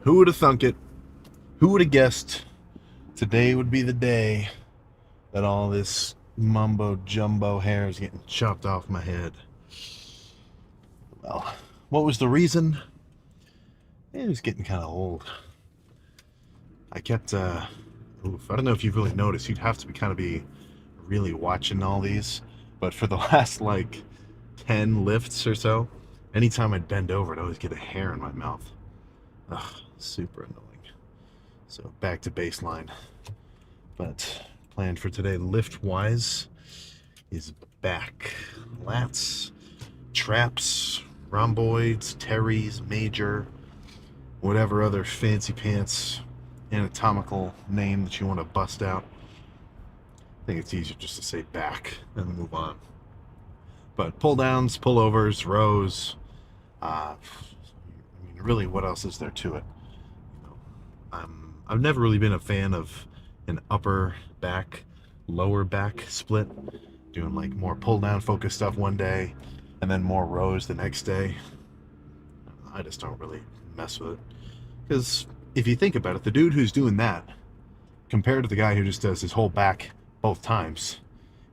Who would have thunk it? Who would have guessed today would be the day that all this mumbo jumbo hair is getting chopped off my head? Well, what was the reason? It was getting kind of old. I kept, I don't know if you've really noticed, you'd have to be really watching all these, but for the last like 10 lifts or so, anytime I'd bend over, I'd always get a hair in my mouth. Ugh, super annoying. So back to baseline. But plan for today, lift wise, is back, lats, traps, rhomboids, teres, major, whatever other fancy pants anatomical name that you want to bust out. I think it's easier just to say back and move on. But pull downs, pullovers, rows. I mean, really, what else is there to it? You know, I've never really been a fan of an upper back, lower back split. Doing like more pull down focused stuff one day, and then more rows the next day. I just don't really mess with it. Because if you think about it, the dude who's doing that, compared to the guy who just does his whole back both times,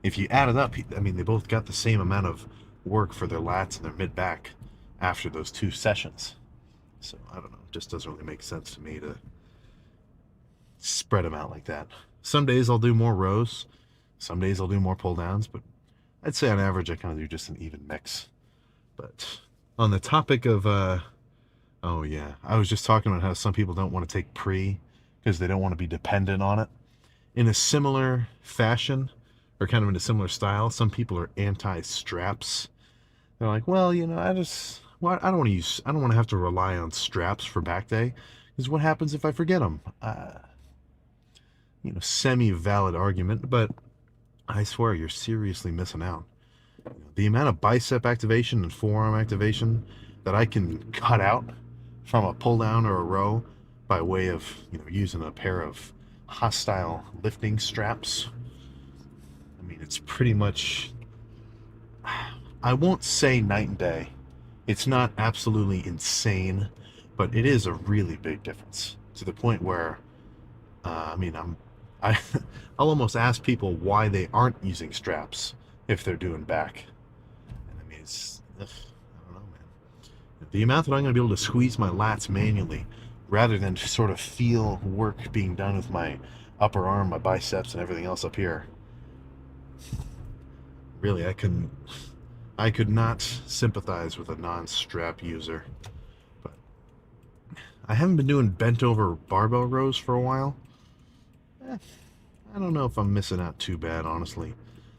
if you add it up, I mean, they both got the same amount of work for their lats and their mid back after those 2 sessions. So I don't know, it just doesn't really make sense to me to spread them out like that. Some days I'll do more rows, some days I'll do more pull downs, but I'd say on average I kind of do just an even mix. But on the topic of oh yeah, I was just talking about how some people don't want to take pre because they don't want to be dependent on it. In a similar fashion, or kind of in a similar style, some people are anti-straps. They're like, well, you know, I don't want to have to rely on straps for back day, because what happens if I forget them? You know, semi-valid argument, but I swear you're seriously missing out. You know, the amount of bicep activation and forearm activation that I can cut out from a pull down or a row by way of, you know, using a pair of hostile lifting straps. I mean, it's pretty much, I won't say night and day. It's not absolutely insane, but it is a really big difference to the point where, I mean, I, I'll almost ask people why they aren't using straps if they're doing back. And I mean, I don't know, man. The amount that I'm going to be able to squeeze my lats manually rather than just sort of feel work being done with my upper arm, my biceps, and everything else up here. Really, I could not sympathize with a non-strap user. But I haven't been doing bent over barbell rows for a while. I don't know if I'm missing out too bad, honestly.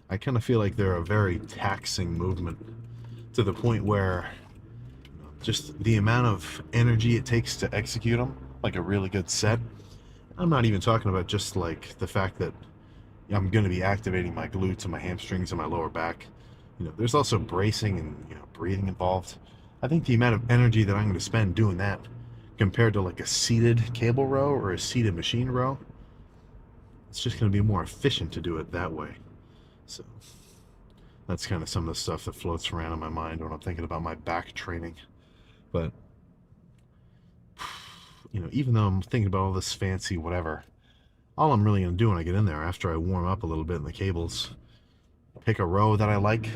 I kind of feel like they're a very taxing movement to the point where, you know, just the amount of energy it takes to execute them, like a really good set. I'm not even talking about just like the fact that I'm going to be activating my glutes and my hamstrings and my lower back. You know, there's also bracing and, you know, breathing involved. I think the amount of energy that I'm going to spend doing that compared to like a seated cable row or a seated machine row, it's just going to be more efficient to do it that way. So that's kind of some of the stuff that floats around in my mind when I'm thinking about my back training. But, you know, even though I'm thinking about all this fancy whatever, all I'm really going to do when I get in there after I warm up a little bit in the cables, pick a row that I like,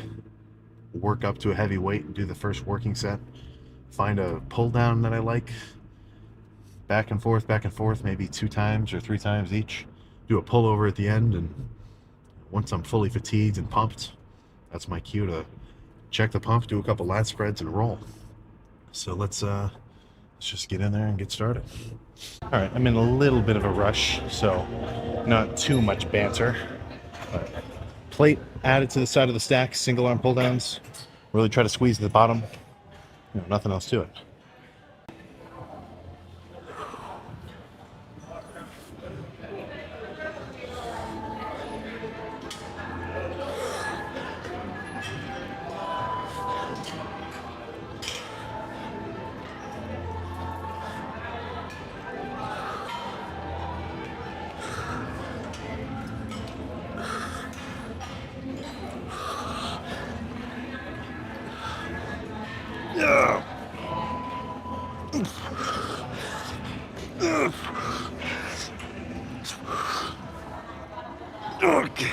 work up to a heavy weight and do the first working set, find a pull down that I like, back and forth, maybe 2 times or 3 times each, do a pullover at the end, and once I'm fully fatigued and pumped, that's my cue to check the pump, do a couple lat spreads, and roll. So let's just get in there and get started. All right, I'm in a little bit of a rush, so not too much banter. But plate added to the side of the stack, single arm pull downs. Really try to squeeze to the bottom. You know, nothing else to it. Okay.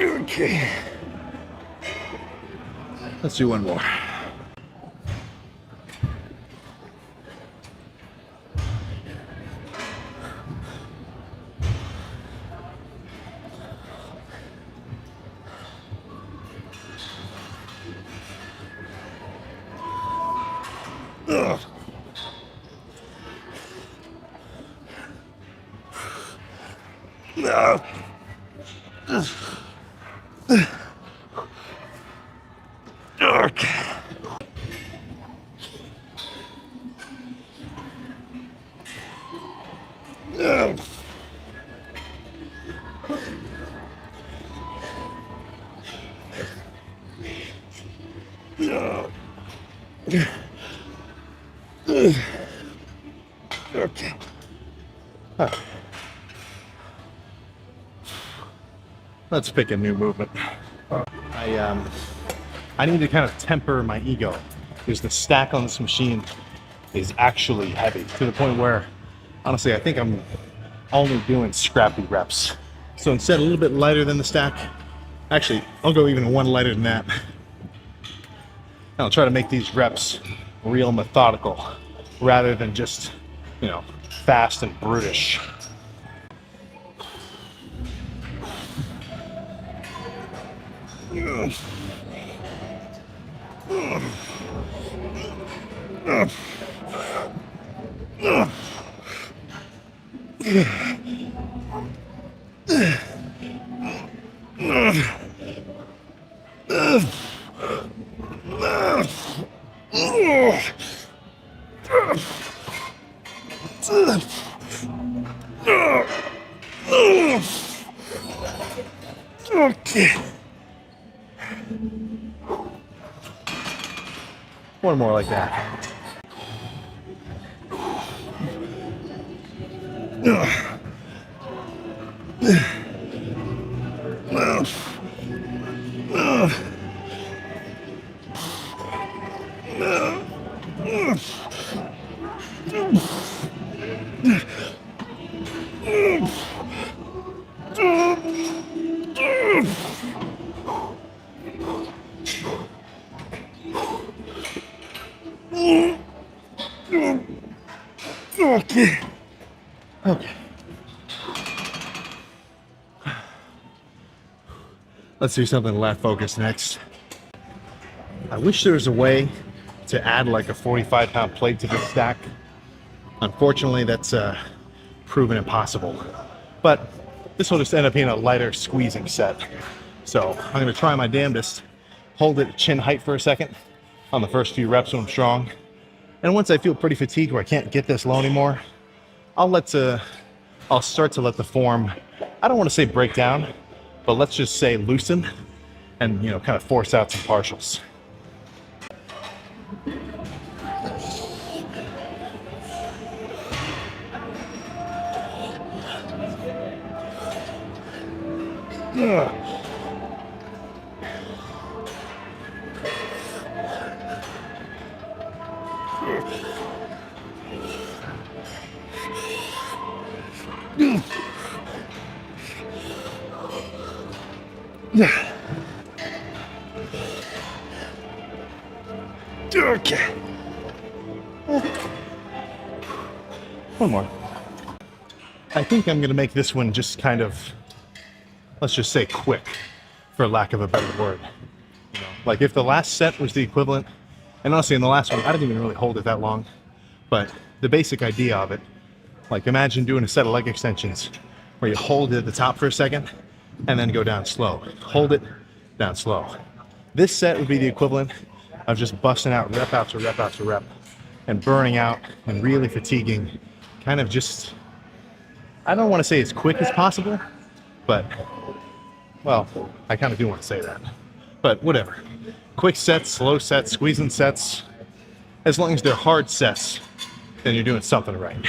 Okay. Let's do one more. Ugh. No. Okay. No. No. Okay. Huh. Let's pick a new movement. I need to kind of temper my ego because the stack on this machine is actually heavy to the point where, honestly, I think I'm only doing scrappy reps. So instead, a little bit lighter than the stack. Actually, I'll go even one lighter than that. And I'll try to make these reps real methodical rather than just, fast and brutish. Okay. One more like that. Okay. Okay. Let's do something lat focused next. I wish there was a way to add like a 45-pound plate to this stack. Unfortunately, that's proven impossible. But this will just end up being a lighter squeezing set. So I'm gonna try my damnedest, hold it at chin height for a second on the first few reps when I'm strong. And once I feel pretty fatigued where I can't get this low anymore, I'll start to let the form, I don't want to say break down, but let's just say loosen and, kind of force out some partials. Okay. One more. I think I'm gonna make this one just kind of, let's just say quick, for lack of a better word. Like if the last set was the equivalent, and honestly in the last one, I didn't even really hold it that long, but the basic idea of it, like imagine doing a set of leg extensions where you hold it at the top for a second and then go down slow. Hold it, down slow. This set would be the equivalent of just busting out rep after rep after rep and burning out and really fatiguing, kind of just, I don't want to say as quick as possible, but, well, I kind of do want to say that. But whatever. Quick sets, slow sets, squeezing sets. As long as they're hard sets, then you're doing something right.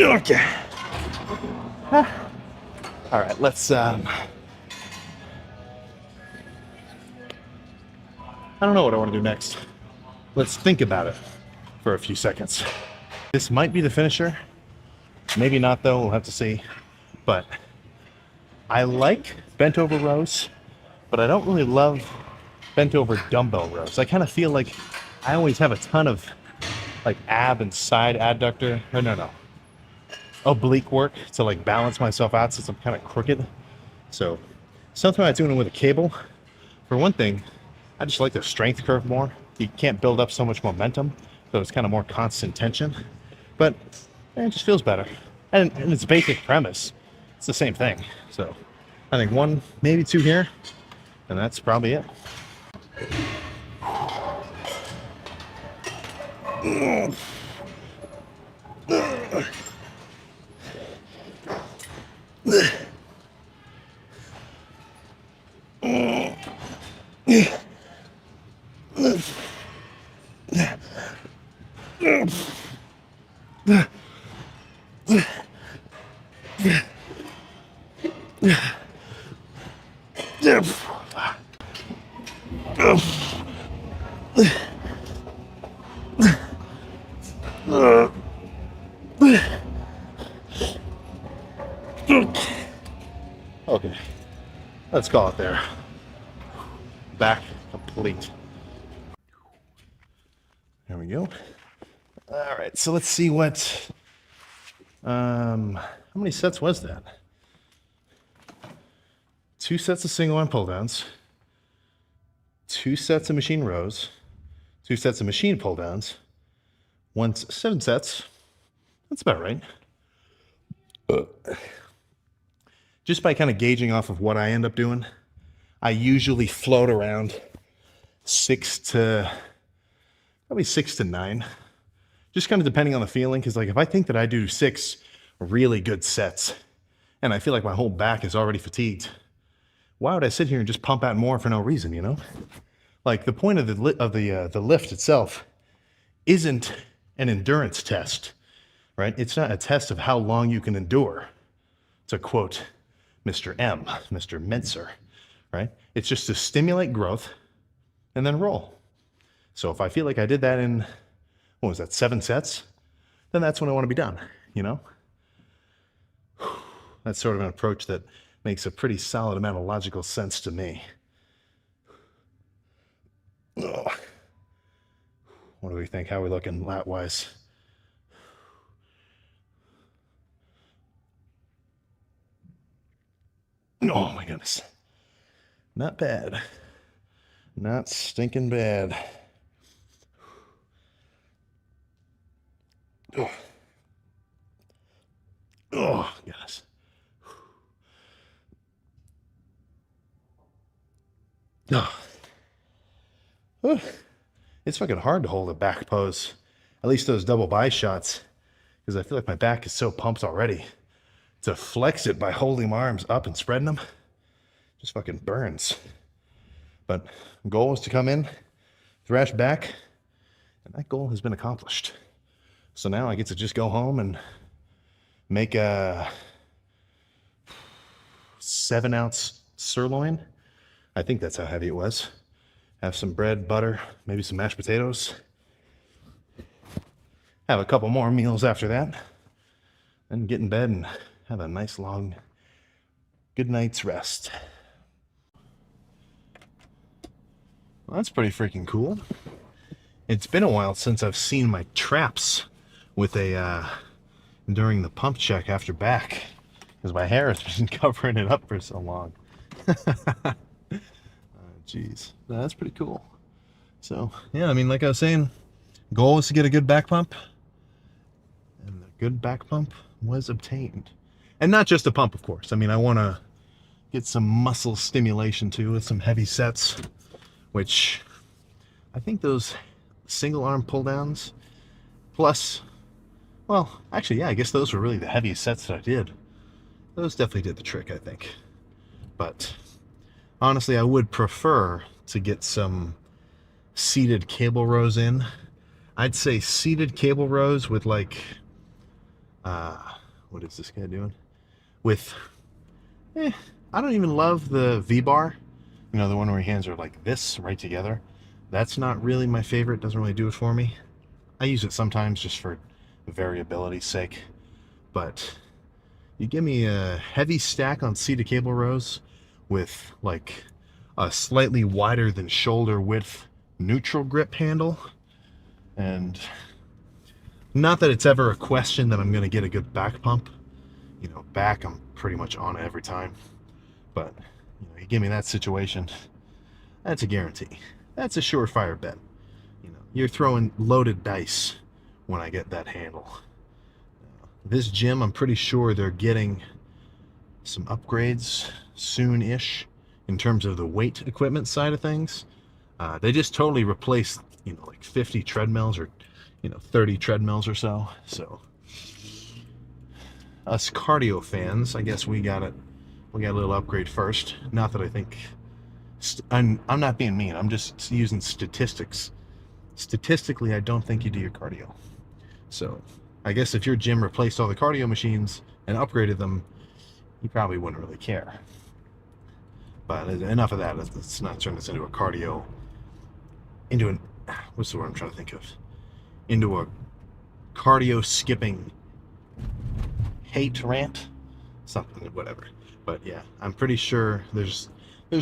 Okay. All right, let's I don't know what I want to do next. Let's think about it for a few seconds. This might be the finisher. Maybe not though, we'll have to see. But I like bent over rows, but I don't really love bent over dumbbell rows. I kind of feel like I always have a ton of like ab and side adductor, no, oblique work to like balance myself out since I'm kind of crooked. So something about doing it with a cable. For one thing, I just like the strength curve more. You can't build up so much momentum, so it's kind of more constant tension. But it just feels better. And in its basic premise, it's the same thing. So I think one, maybe two here, and that's probably it. Okay, let's call it there. Back complete. There we go. All right, so let's see what, how many sets was that? 2 sets of single arm pull downs, 2 sets of machine rows, 2 sets of machine pull downs, 7 sets. That's about right. Just by kind of gauging off of what I end up doing, I usually float around 6 to 9. Just kind of depending on the feeling, because like if I think that I do 6 really good sets and I feel like my whole back is already fatigued, why would I sit here and just pump out more for no reason, you know? Like the point of the lift itself isn't an endurance test, right? It's not a test of how long you can endure, to quote Mr. Mentzer, right? It's just to stimulate growth and then roll. So if I feel like I did that in, what was that, 7 sets, then that's when I want to be done, you know? That's sort of an approach that makes a pretty solid amount of logical sense to me. Oh. What do we think? How are we looking lat-wise? Oh my goodness. Not bad. Not stinking bad. Oh, oh goodness. Oh. Oh. It's fucking hard to hold a back pose. At least those double bi shots. Because I feel like my back is so pumped already. To flex it by holding my arms up and spreading them just fucking burns. But the goal was to come in, thrash back, and that goal has been accomplished. So now I get to just go home and make a 7-ounce sirloin. I think that's how heavy it was. Have some bread, butter, maybe some mashed potatoes. Have a couple more meals after that. Then get in bed and have a nice long good night's rest. Well, that's pretty freaking cool. It's been a while since I've seen my traps with during the pump check after back, because my hair has been covering it up for so long. Jeez, that's pretty cool. So yeah, I mean, like I was saying, goal is to get a good back pump. good back pump was obtained. And not just a pump, of course. I mean, I want to get some muscle stimulation too with some heavy sets, which I think those single arm pull downs plus, well, actually, yeah, I guess those were really the heaviest sets that I did. Those definitely did the trick, I think. But honestly, I would prefer to get some seated cable rows in. I'd say seated cable rows with like, what is this guy doing? With, I don't even love the V-bar. You know, the one where your hands are like this, right together. That's not really my favorite. Doesn't really do it for me. I use it sometimes just for variability's sake. But you give me a heavy stack on seated cable rows with like a slightly wider than shoulder width neutral grip handle. And not that it's ever a question that I'm going to get a good back pump. You know, back, I'm pretty much on it every time. But, you know, you give me that situation, that's a guarantee. That's a surefire bet. You know, you're throwing loaded dice when I get that handle. This gym, I'm pretty sure they're getting some upgrades soon-ish in terms of the weight equipment side of things. They just totally replaced, you know, like 50 treadmills or, you know, 30 treadmills or so. So us cardio fans, I guess we got a little upgrade first. Not that I think, I'm not being mean, I'm just using statistics. Statistically, I don't think you do your cardio. So I guess if your gym replaced all the cardio machines and upgraded them, you probably wouldn't really care. But enough of that. Let's not turn this into a cardio, into an, what's the word I'm trying to think of? Into a cardio skipping hate rant? Something, whatever. But yeah, I'm pretty sure there's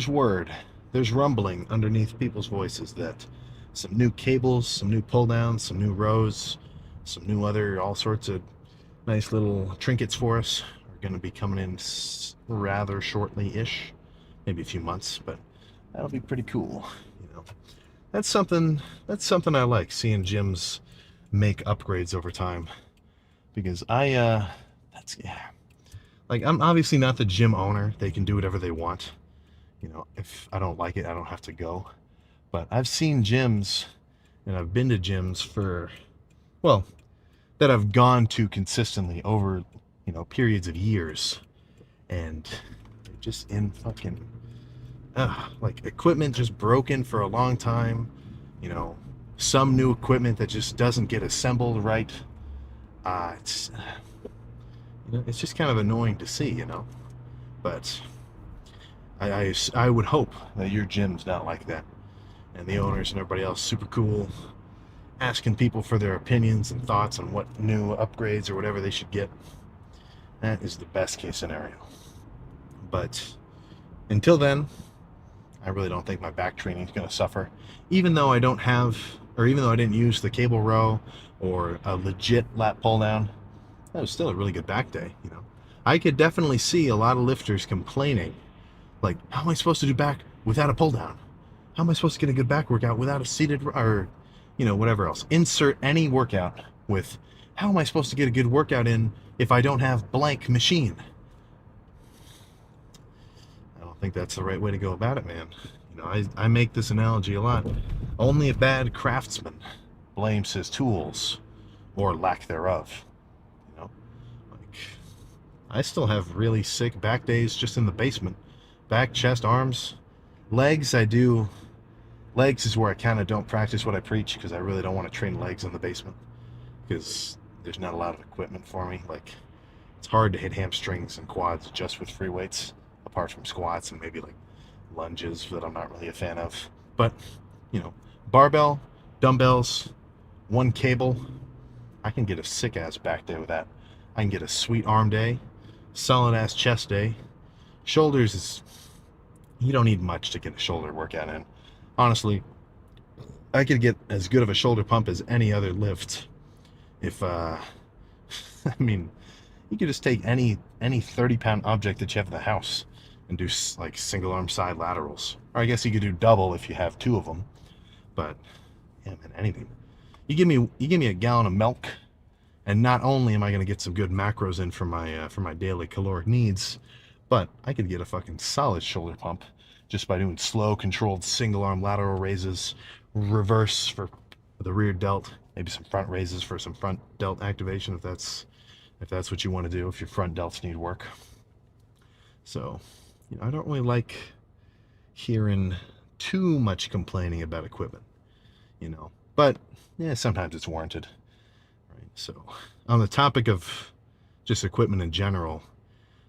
rumbling underneath people's voices that some new cables, some new pull downs, some new rows, some new other all sorts of nice little trinkets for us are going to be coming in rather shortly-ish, maybe a few months, but that'll be pretty cool. You know, that's something I like, seeing gyms make upgrades over time, because like, I'm obviously not the gym owner. They can do whatever they want. You know, if I don't like it, I don't have to go. But I've seen gyms, and I've been to gyms for, well, that I've gone to consistently over, you know, periods of years, and they're just in fucking, like, equipment just broken for a long time. You know, some new equipment that just doesn't get assembled right. It's, you know, it's just kind of annoying to see, you know. But I would hope that your gym's not like that, and the owners and everybody else super cool, asking people for their opinions and thoughts on what new upgrades or whatever they should get. That is the best case scenario. But until then, I really don't think my back training is going to suffer. Even though I don't have, or even though I didn't use the cable row or a legit lat pull down, that was still a really good back day, you know. I could definitely see a lot of lifters complaining, like, how am I supposed to do back without a pull down? How am I supposed to get a good back workout without a seated, or, you know, whatever else? Insert any workout with, how am I supposed to get a good workout in if I don't have blank machine? I don't think that's the right way to go about it, man. You know, I make this analogy a lot. Only a bad craftsman blames his tools or lack thereof. You know, like, I still have really sick back days just in the basement. Back, chest, arms, legs. I do. Legs is where I kind of don't practice what I preach, because I really don't want to train legs in the basement, because there's not a lot of equipment for me. Like, it's hard to hit hamstrings and quads just with free weights, apart from squats and maybe like lunges that I'm not really a fan of. But, you know, barbell, dumbbells, one cable, I can get a sick ass back day with that. I can get a sweet arm day, solid ass chest day. Shoulders is, you don't need much to get a shoulder workout in. Honestly, I could get as good of a shoulder pump as any other lift. If, I mean, you could just take any 30-pound object that you have in the house and do like single arm side laterals. Or I guess you could do double if you have two of them. But yeah, man, anything. You give me a gallon of milk And not only am I going to get some good macros in for my daily caloric needs, but I could get a fucking solid shoulder pump just by doing slow, controlled single arm lateral raises, reverse for the rear delt, maybe some front raises for some front delt activation if that's what you want to do, if your front delts need work. So, I don't really like hearing too much complaining about equipment, but yeah, sometimes it's warranted. Right? So, on the topic of just equipment in general,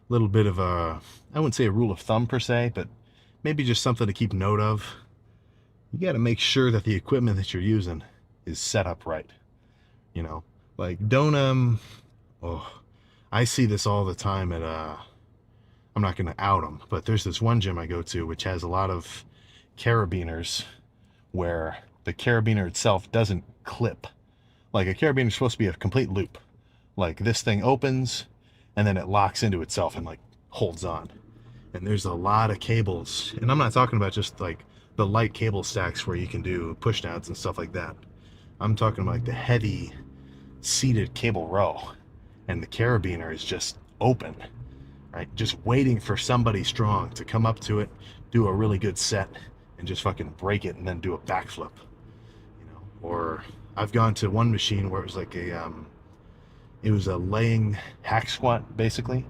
a little bit of I wouldn't say a rule of thumb per se, but maybe just something to keep note of. You got to make sure that the equipment that you're using is set up right. Like don't I see this all the time at I'm not going to out them, but there's this one gym I go to which has a lot of carabiners where the carabiner itself doesn't clip. Like a carabiner is supposed to be a complete loop. Like this thing opens and then it locks into itself and like holds on. And there's a lot of cables, and I'm not talking about just like the light cable stacks where you can do push downs and stuff like that. I'm talking about like the heavy seated cable row, and the carabiner is just open, right? Just waiting for somebody strong to come up to it, do a really good set, and just fucking break it and then do a backflip. Or I've gone to one machine where it was like it was a laying hack squat basically.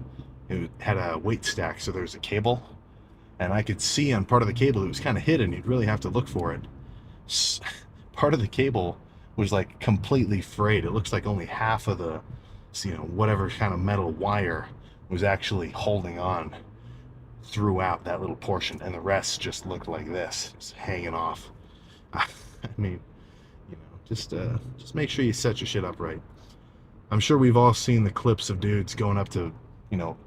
It had a weight stack, so there's a cable, and I could see on part of the cable it was kind of hidden. You'd really have to look for it. Part of the cable was like completely frayed. It looks like only half of the, whatever kind of metal wire was actually holding on throughout that little portion, and the rest just looked like this, just hanging off. I mean, just make sure you set your shit up right. I'm sure we've all seen the clips of dudes going up to,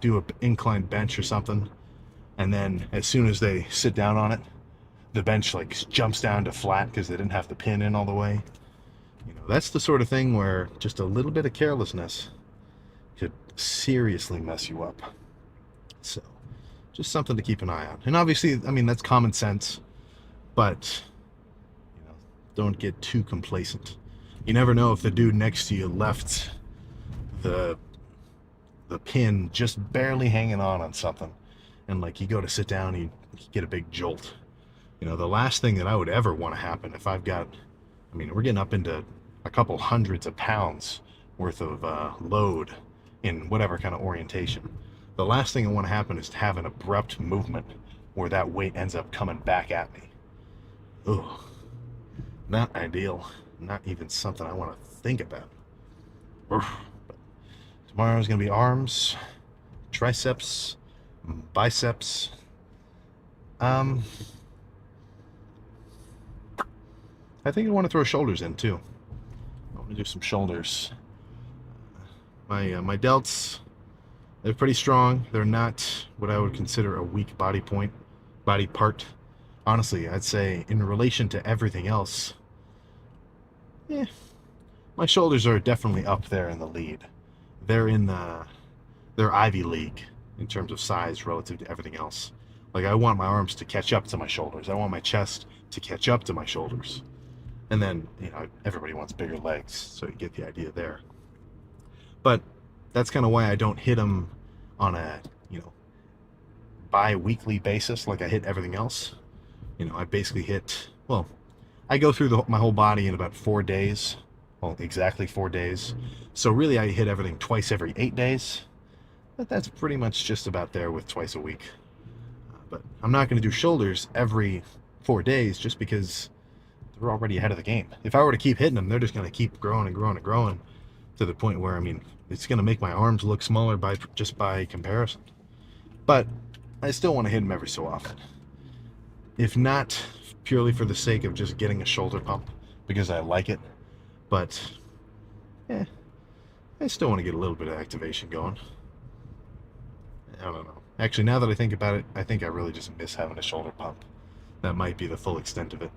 do an inclined bench or something, and then as soon as they sit down on it, the bench like jumps down to flat because they didn't have the pin in all the way. That's the sort of thing where just a little bit of carelessness could seriously mess you up. So, just something to keep an eye on. And obviously, I mean, that's common sense, but don't get too complacent. You never know if the dude next to you left the pin just barely hanging on something, and like you go to sit down and you get a big jolt. The last thing that I would ever want to happen if I've got, we're getting up into a couple hundreds of pounds worth of load in whatever kind of orientation. The last thing I want to happen is to have an abrupt movement where that weight ends up coming back at me. Ugh, not ideal. Not even something I want to think about. But tomorrow's going to be arms, triceps, biceps. I think I want to throw shoulders in too. I want to do some shoulders. My delts, they're pretty strong. They're not what I would consider a weak body part. Honestly, I'd say in relation to everything else, my shoulders are definitely up there in the lead. They're Ivy League in terms of size relative to everything else. Like I want my arms to catch up to my shoulders. I want my chest to catch up to my shoulders. And then, everybody wants bigger legs, so you get the idea there. But that's kind of why I don't hit them on a, bi-weekly basis like I hit everything else. I basically hit, I go through my whole body in about 4 days. Well, exactly 4 days. So really I hit everything twice every 8 days. But that's pretty much just about there with twice a week. But I'm not going to do shoulders every 4 days just because they're already ahead of the game. If I were to keep hitting them, they're just going to keep growing and growing and growing to the point where, it's going to make my arms look smaller by comparison. But I still want to hit them every so often. If not purely for the sake of just getting a shoulder pump because I like it, but I still want to get a little bit of activation going. I don't know. Actually, now that I think about it, I think I really just miss having a shoulder pump. That might be the full extent of it.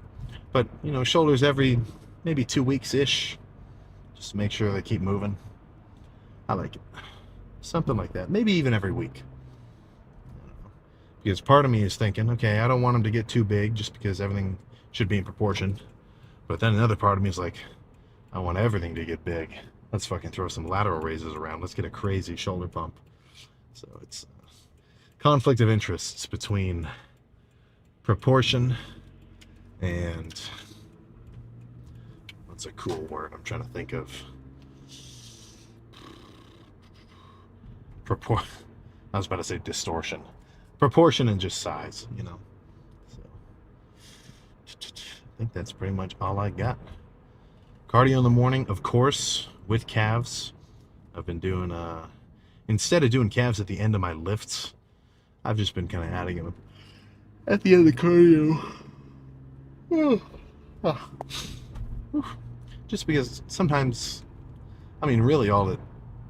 But, shoulders every maybe 2 weeks-ish. Just to make sure they keep moving. I like it. Something like that. Maybe even every week. Because part of me is thinking, okay, I don't want them to get too big just because everything should be in proportion. But then another part of me is like, I want everything to get big let's fucking throw some lateral raises around. Let's get a crazy shoulder pump. So it's conflict of interests between proportion and what's a cool word I'm trying to think of? I was about to say distortion. Proportion and just size, you know. So I think that's pretty much all I got. Cardio in the morning, of course, with calves. I've been doing instead of doing calves at the end of my lifts, I've just been kind of adding them at the end of the cardio. Just because sometimes, I mean, really all it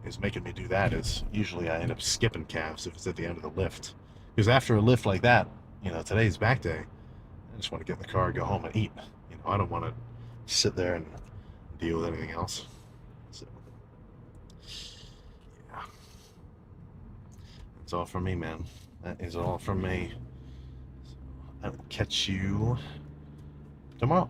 is making me do that is usually I end up skipping calves if it's at the end of the lift. Because after a lift like that, you know, today's back day, I just want to get in the car, go home and eat. You know, I don't want to sit there and deal with anything else. So, yeah. That's all from me, man. That is all from me. So, I will catch you tomorrow.